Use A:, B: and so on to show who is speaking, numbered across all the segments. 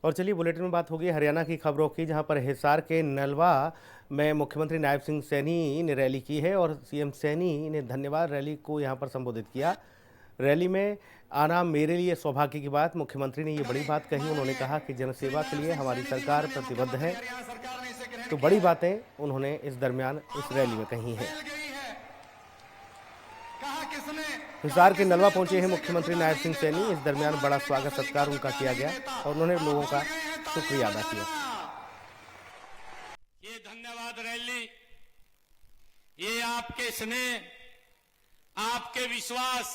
A: और चलिए बुलेटिन में बात होगी हरियाणा की खबरों की, जहां पर हिसार के नलवा में मुख्यमंत्री नायब सिंह सैनी ने रैली की है और सीएम सैनी ने धन्यवाद रैली को यहां पर संबोधित किया। रैली में आना मेरे लिए सौभाग्य की बात, मुख्यमंत्री ने ये बड़ी बात कही। उन्होंने कहा कि जनसेवा के लिए हमारी सरकार प्रतिबद्ध है। तो बड़ी बातें उन्होंने इस दरमियान इस रैली में कही हैं। हिसार के नलवा पहुंचे हैं मुख्यमंत्री नायब सिंह सैनी। इस दरमियान बड़ा स्वागत सत्कार उनका किया गया और उन्होंने लोगों का शुक्रिया अदा किया।
B: ये धन्यवाद रैली, ये आपके स्नेह, आपके विश्वास,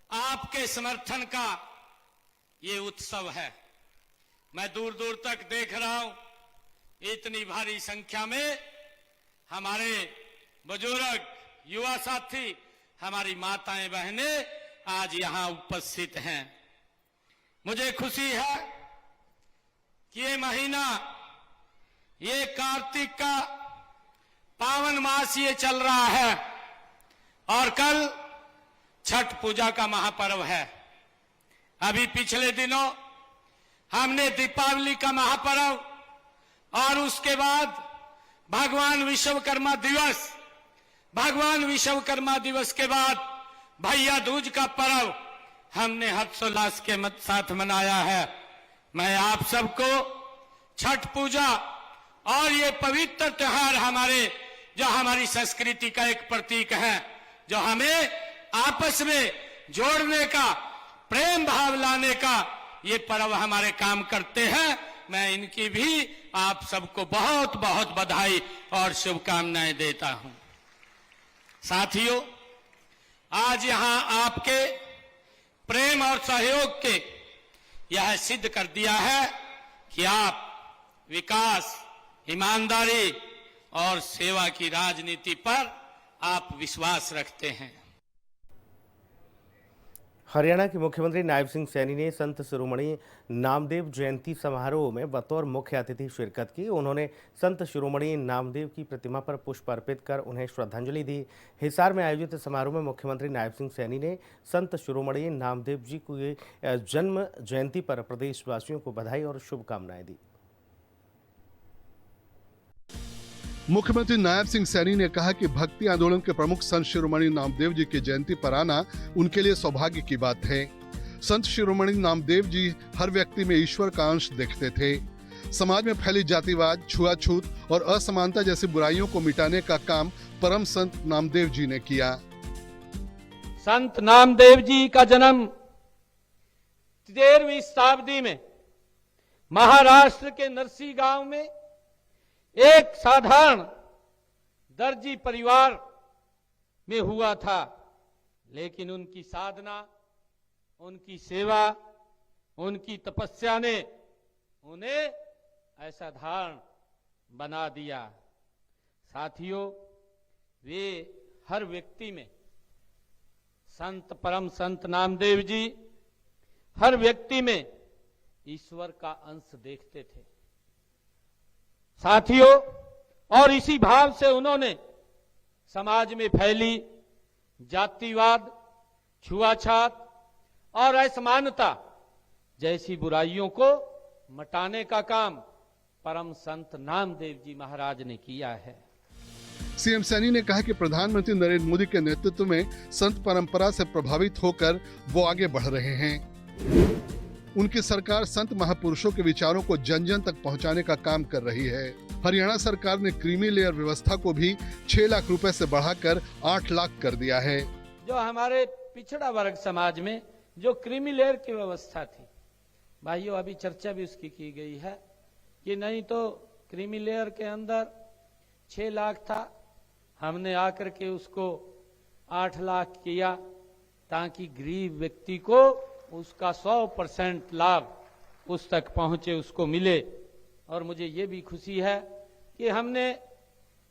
B: आपके समर्थन का ये उत्सव है। मैं दूर दूर तक देख रहा हूं, इतनी भारी संख्या में हमारे बुजुर्ग, युवा साथी, हमारी माताएं बहनें आज यहां उपस्थित हैं। मुझे खुशी है कि ये महीना, ये कार्तिक का पावन मास ये चल रहा है और कल छठ पूजा का महापर्व है। अभी पिछले दिनों हमने दीपावली का महापर्व और उसके बाद भगवान विश्वकर्मा दिवस के बाद भैया दूज का पर्व हमने हर्षोल्लास के साथ मनाया है। मैं आप सबको छठ पूजा और ये पवित्र त्योहार जो हमारी संस्कृति का एक प्रतीक है, जो हमें आपस में जोड़ने का, प्रेम भाव लाने का ये पर्व हमारे काम करते हैं। मैं इनकी भी आप सबको बहुत बहुत बधाई और शुभकामनाएं देता हूं। साथियों, आज यहां आपके प्रेम और सहयोग के यह सिद्ध कर दिया है कि आप विकास, ईमानदारी और सेवा की राजनीति पर आप विश्वास रखते हैं।
A: हरियाणा के मुख्यमंत्री नायब सिंह सैनी ने संत शिरोमणि नामदेव जयंती समारोह में बतौर मुख्य अतिथि शिरकत की। उन्होंने संत शिरोमणि नामदेव की प्रतिमा पर पुष्प अर्पित कर उन्हें श्रद्धांजलि दी। हिसार में आयोजित समारोह में मुख्यमंत्री नायब सिंह सैनी ने संत शिरोमणि नामदेव जी की जन्म जयंती पर प्रदेशवासियों को बधाई और शुभकामनाएं दी।
C: मुख्यमंत्री नायब सिंह सैनी ने कहा कि भक्ति आंदोलन के प्रमुख संत शिरोमणि नामदेव जी की जयंती पर आना उनके लिए सौभाग्य की बात है। संत शिरोमणि नामदेव जी हर व्यक्ति में ईश्वर का अंश देखते थे। समाज में फैली जातिवाद, छुआछूत और असमानता जैसी बुराइयों को मिटाने का काम परम संत नामदेव जी ने किया।
B: संत नामदेव जी का जन्म 13वीं शताब्दी में महाराष्ट्र के नरसी गांव में एक साधारण दर्जी परिवार में हुआ था, लेकिन उनकी साधना, उनकी सेवा, उनकी तपस्या ने उन्हें असाधारण बना दिया। साथियों, वे हर व्यक्ति में, परम संत नामदेव जी हर व्यक्ति में ईश्वर का अंश देखते थे। साथियों, और इसी भाव से उन्होंने समाज में फैली जातिवाद, छुआछूत और असमानता जैसी बुराइयों को मिटाने का काम परम संत नामदेव जी महाराज ने किया है।
C: सीएम सैनी ने कहा कि प्रधानमंत्री नरेंद्र मोदी के नेतृत्व में संत परंपरा से प्रभावित होकर वो आगे बढ़ रहे हैं। उनकी सरकार संत महापुरुषों के विचारों को जन जन तक पहुंचाने का काम कर रही है। हरियाणा सरकार ने क्रीमी लेयर व्यवस्था को भी 6 लाख रुपए से बढ़ाकर 8 लाख कर दिया है।
B: जो हमारे पिछड़ा वर्ग समाज में जो क्रीमी लेयर की व्यवस्था थी, भाइयों, अभी चर्चा भी उसकी की गई है कि नहीं तो क्रीमी लेयर के अंदर 6 लाख था, हमने आकर के उसको 8 लाख किया ताकि गरीब व्यक्ति को उसका 100% लाभ उस तक पहुंचे, उसको मिले। और मुझे ये भी खुशी है कि हमने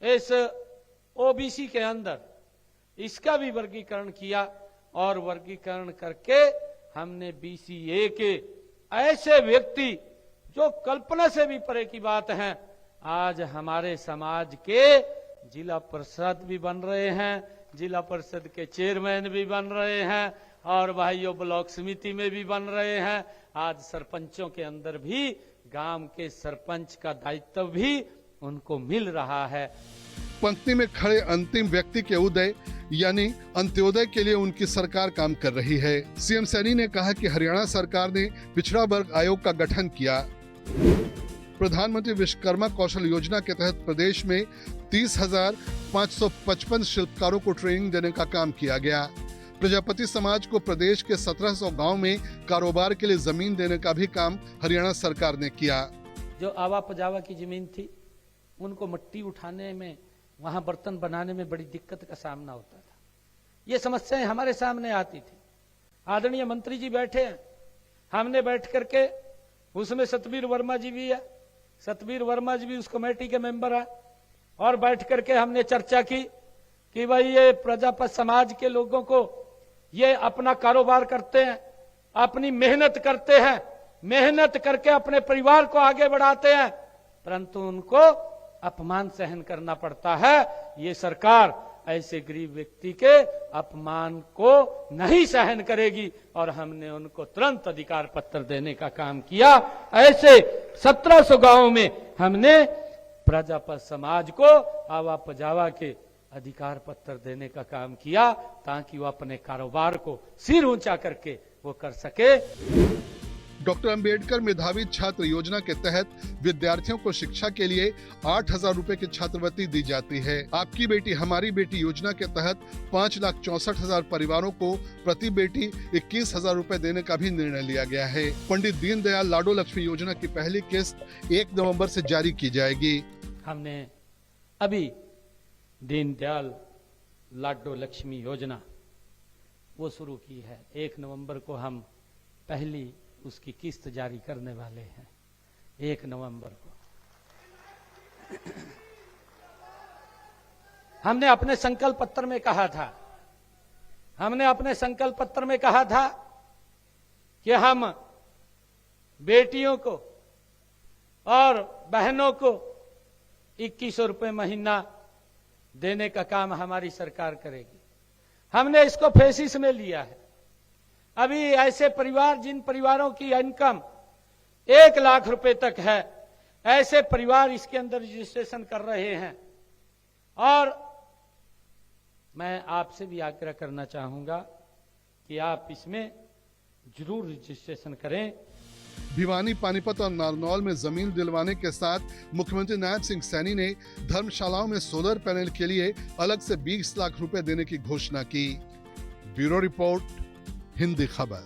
B: इस ओबीसी के अंदर इसका भी वर्गीकरण किया और वर्गीकरण करके हमने बीसीए के ऐसे व्यक्ति जो कल्पना से भी परे की बात है, आज हमारे समाज के जिला परिषद भी बन रहे हैं, जिला परिषद के चेयरमैन भी बन रहे हैं और भाइयों ब्लॉक समिति में भी बन रहे हैं। आज सरपंचों के अंदर भी गांव के सरपंच का दायित्व भी उनको मिल रहा है।
C: पंक्ति में खड़े अंतिम व्यक्ति के उदय यानी अंत्योदय के लिए उनकी सरकार काम कर रही है। सीएम सैनी ने कहा कि हरियाणा सरकार ने पिछड़ा वर्ग आयोग का गठन किया। प्रधानमंत्री विश्वकर्मा कौशल योजना के तहत प्रदेश में 30,555 शिल्पकारों को ट्रेनिंग देने का काम किया गया। प्रजापति समाज को प्रदेश के 1700 गांव में कारोबार के लिए जमीन देने का भी काम हरियाणा सरकार ने किया।
B: जो आवा पजावा की जमीन थी, उनको मिट्टी उठाने में, वहां बर्तन बनाने में बड़ी दिक्कत का सामना होता था। ये समस्याएं हमारे सामने आती थी। आदरणीय मंत्री जी बैठे हैं, हमने बैठ करके, उसमें सतबीर वर्मा जी भी है, सतबीर वर्मा जी भी उस कमेटी के मेंबर है, और बैठ करके हमने चर्चा की कि भाई ये प्रजापति समाज के लोगों को, ये अपना कारोबार करते हैं, अपनी मेहनत करते हैं, मेहनत करके अपने परिवार को आगे बढ़ाते हैं, परंतु उनको अपमान सहन करना पड़ता है। ये सरकार ऐसे गरीब व्यक्ति के अपमान को नहीं सहन करेगी और हमने उनको तुरंत अधिकार पत्र देने का काम किया। ऐसे 1700 गांवों में हमने प्रजापति समाज को आवा पजावा के अधिकार पत्र देने का काम किया, ताकि वो अपने कारोबार को सिर ऊंचा करके वो कर सके।
C: डॉक्टर अंबेडकर मेधावी छात्र योजना के तहत विद्यार्थियों को शिक्षा के लिए 8,000 रुपए की छात्रवृत्ति दी जाती है। आपकी बेटी हमारी बेटी योजना के तहत 5,64,000 परिवारों को प्रति बेटी 21,000 रुपए देने का भी निर्णय लिया गया है। पंडित दीनदयाल लाडो लक्ष्मी योजना की पहली किस्त 1 नवंबर से जारी की जाएगी।
B: हमने अभी दीनदयाल लाडो लक्ष्मी योजना वो शुरू की है। 1 नवंबर को हम पहली उसकी किस्त जारी करने वाले हैं। 1 नवंबर को हमने अपने संकल्प पत्र में कहा था, हमने अपने संकल्प पत्र में कहा था कि हम बेटियों को और बहनों को 2100 रुपए महीना देने का काम हमारी सरकार करेगी। हमने इसको फेसिस में लिया है। अभी ऐसे परिवार, जिन परिवारों की इनकम 1 लाख रुपए तक है, ऐसे परिवार इसके अंदर रजिस्ट्रेशन कर रहे हैं। और मैं आपसे भी आग्रह करना चाहूंगा कि आप इसमें जरूर रजिस्ट्रेशन करें।
C: भिवानी, पानीपत और नारनौल में जमीन दिलवाने के साथ मुख्यमंत्री नायब सिंह सैनी ने धर्मशालाओं में सोलर पैनल के लिए अलग से 20 लाख रुपए देने की घोषणा की। ब्यूरो रिपोर्ट, हिंदी खबर।